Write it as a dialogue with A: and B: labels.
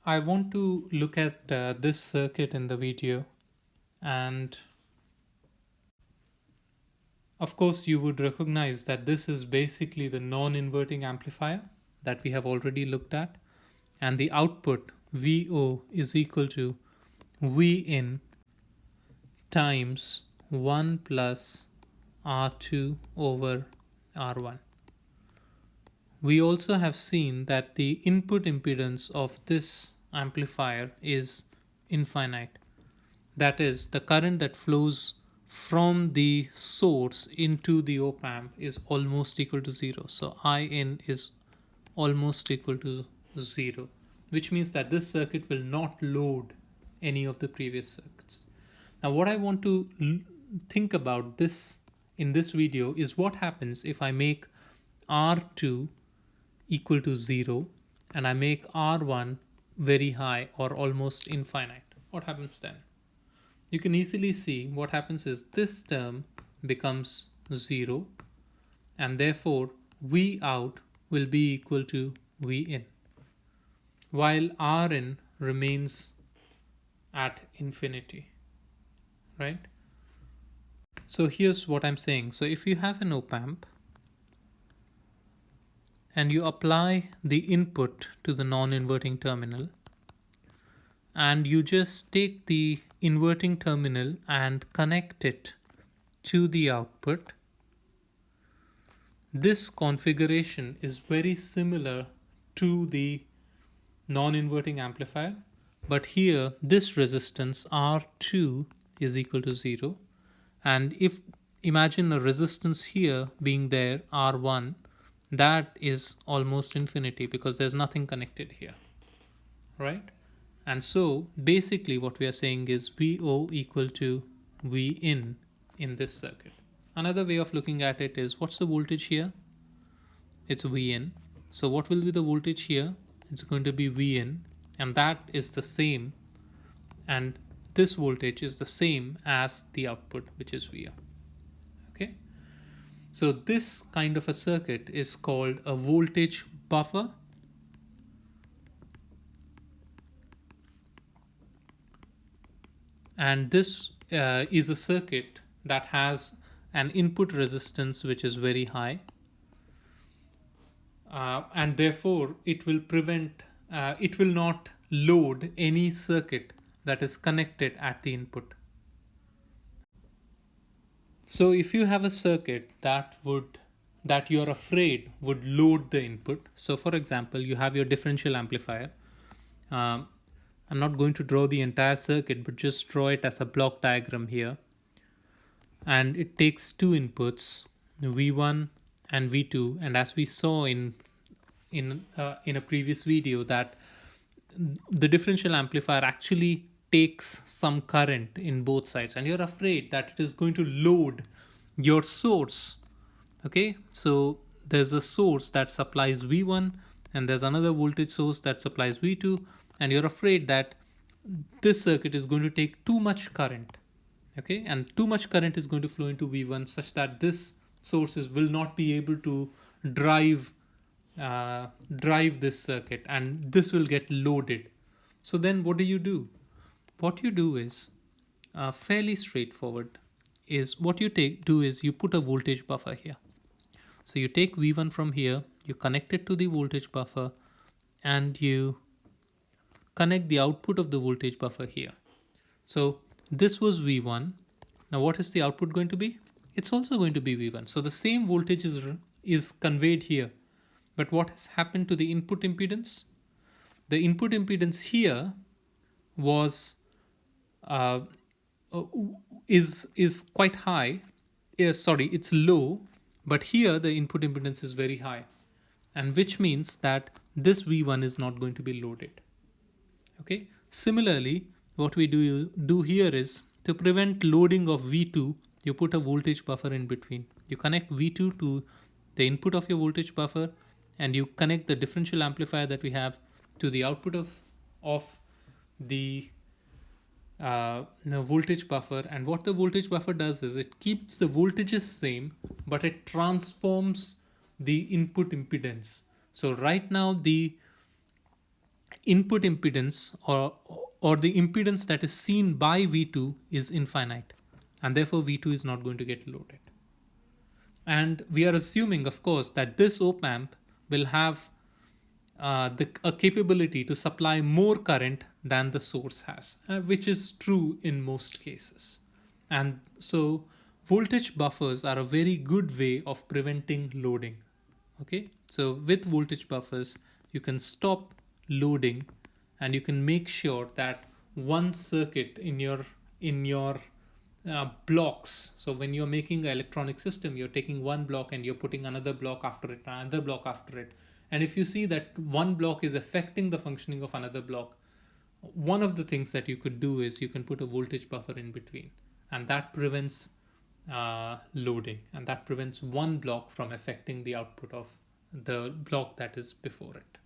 A: I want to look at this circuit in the video, and of course you would recognize that this is basically the non-inverting amplifier that we have already looked at, and the output VO is equal to V in times 1 plus R2 over R1. We also have seen that the input impedance of this amplifier is infinite. That is, the current that flows from the source into the op amp is almost equal to zero. So I in is almost equal to zero, which means that this circuit will not load any of the previous circuits. Now, what I want to think about this in this video is what happens if I make R2 equal to 0 and I make R1 very high or almost infinite. What happens then? You can easily see what happens is this term becomes 0, and therefore V out will be equal to V in, while R in remains at infinity, right? So here's what I'm saying. So if you have an op amp and you apply the input to the non-inverting terminal, and you just take the inverting terminal and connect it to the output, this configuration is very similar to the non-inverting amplifier, but here this resistance R2 is equal to 0, and if imagine a resistance here being there, R1, that is almost infinity because there's nothing connected here, right? And so basically what we are saying is VO equal to V in this circuit. Another way of looking at it is, what's the voltage here? It's V in. So what will be the voltage here? It's going to be V in, and that is the same, and this voltage is the same as the output, which is V out. Okay. So this kind of a circuit is called a voltage buffer. And this is a circuit that has an input resistance which is very high, and therefore it will prevent, it will not load any circuit that is connected at the input. So if you have a circuit that you're afraid would load the input, so for example you have your differential amplifier. I'm not going to draw the entire circuit, but just draw it as a block diagram here. And it takes two inputs, V1 and V2. And as we saw in a previous video, that the differential amplifier actually takes some current in both sides, and you're afraid that it is going to load your source. Okay, so there's a source that supplies V1, and there's another voltage source that supplies V2, and you're afraid that this circuit is going to take too much current. Okay, and too much current is going to flow into V1 such that this sources will not be able to drive this circuit, and this will get loaded. So then what do? What you do is fairly straightforward. Is what you do is you put a voltage buffer here. So you take V1 from here, you connect it to the voltage buffer, and you connect the output of the voltage buffer here. So this was V1. Now what is the output going to be? It's also going to be V1. So the same voltage is conveyed here. But what has happened to the input impedance? The input impedance here was is quite high. Sorry, it's low, but here the input impedance is very high, and which means that this V1 is not going to be loaded. Okay. Similarly, what we do here is, to prevent loading of V2, you put a voltage buffer in between. You connect V2 to the input of your voltage buffer, and you connect the differential amplifier that we have to the output of the voltage buffer. And what the voltage buffer does is it keeps the voltages same, but it transforms the input impedance. So right now the input impedance or the impedance that is seen by V2 is infinite, and therefore V2 is not going to get loaded. And we are assuming, of course, that this op amp will have a capability to supply more current than the source has, which is true in most cases. And so voltage buffers are a very good way of preventing loading. Okay, so with voltage buffers, you can stop loading and you can make sure that one circuit in your blocks. So when you're making an electronic system, you're taking one block and you're putting another block after it, another block after it. And if you see that one block is affecting the functioning of another block, one of the things that you could do is you can put a voltage buffer in between, and that prevents loading, and that prevents one block from affecting the output of the block that is before it.